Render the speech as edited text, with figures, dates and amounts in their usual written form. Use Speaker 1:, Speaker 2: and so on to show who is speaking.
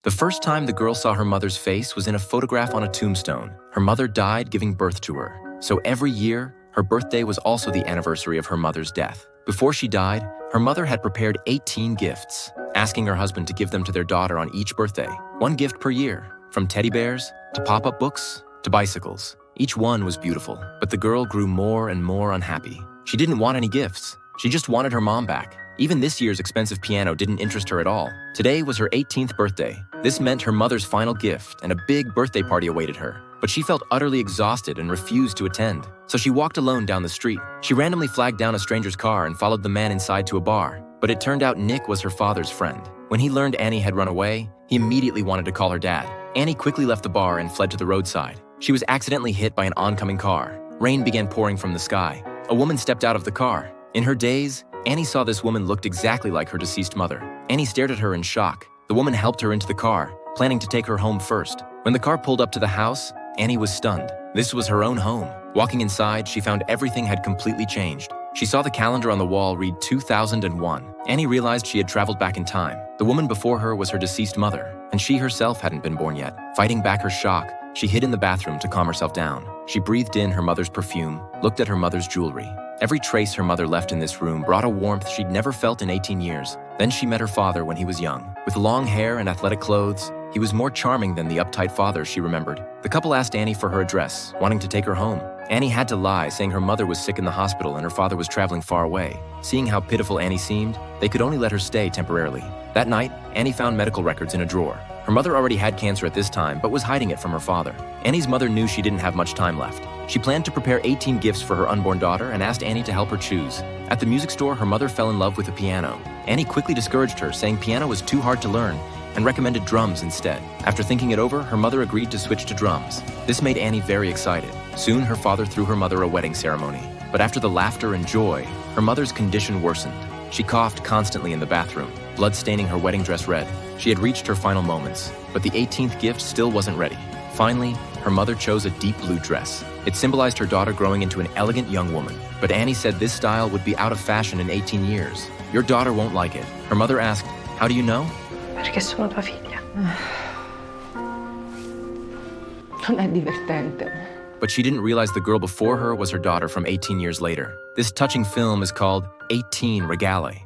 Speaker 1: The first time the girl saw her mother's face was in a photograph on a tombstone. Her mother died giving birth to her, so every year, her birthday was also the anniversary of her mother's death. Before she died, her mother had prepared 18 gifts, asking her husband to give them to their daughter on each birthday. One gift per year, from teddy bears to pop-up books to bicycles. Each one was beautiful, but the girl grew more and more unhappy. She didn't want any gifts. She just wanted her mom back. Even this year's expensive piano didn't interest her at all. Today was her 18th birthday. This meant her mother's final gift, and a big birthday party awaited her. But she felt utterly exhausted and refused to attend. So she walked alone down the street. She randomly flagged down a stranger's car and followed the man inside to a bar. But it turned out Nick was her father's friend. When he learned Annie had run away, he immediately wanted to call her dad. Annie quickly left the bar and fled to the roadside. She was accidentally hit by an oncoming car. Rain began pouring from the sky. A woman stepped out of the car. In her daze, Annie saw this woman looked exactly like her deceased mother. Annie stared at her in shock. The woman helped her into the car, planning to take her home first. When the car pulled up to the house, Annie was stunned. This was her own home. Walking inside, she found everything had completely changed. She saw the calendar on the wall read 2001. Annie realized she had traveled back in time. The woman before her was her deceased mother, and she herself hadn't been born yet. Fighting back her shock, she hid in the bathroom to calm herself down. She breathed in her mother's perfume, looked at her mother's jewelry. Every trace her mother left in this room brought a warmth she'd never felt in 18 years. Then she met her father when he was young. With long hair and athletic clothes, he was more charming than the uptight father she remembered. The couple asked Annie for her address, wanting to take her home. Annie had to lie, saying her mother was sick in the hospital and her father was traveling far away. Seeing how pitiful Annie seemed, they could only let her stay temporarily. That night, Annie found medical records in a drawer. Her mother already had cancer at this time, but was hiding it from her father. Annie's mother knew she didn't have much time left. She planned to prepare 18 gifts for her unborn daughter and asked Annie to help her choose. At the music store, her mother fell in love with a piano. Annie quickly discouraged her, saying piano was too hard to learn, and recommended drums instead. After thinking it over, her mother agreed to switch to drums. This made Annie very excited. Soon, her father threw her mother a wedding ceremony. But after the laughter and joy, her mother's condition worsened. She coughed constantly in the bathroom, blood staining her wedding dress red. She had reached her final moments, but the 18th gift still wasn't ready. Finally, her mother chose a deep blue dress. It symbolized her daughter growing into an elegant young woman. But Annie said this style would be out of fashion in 18 years. Your daughter won't like it. Her mother asked, "How do you know?"
Speaker 2: Perché sono tua figlia. Non è divertente.
Speaker 1: But she didn't realize the girl before her was her daughter from 18 years later. This touching film is called 18 Regale.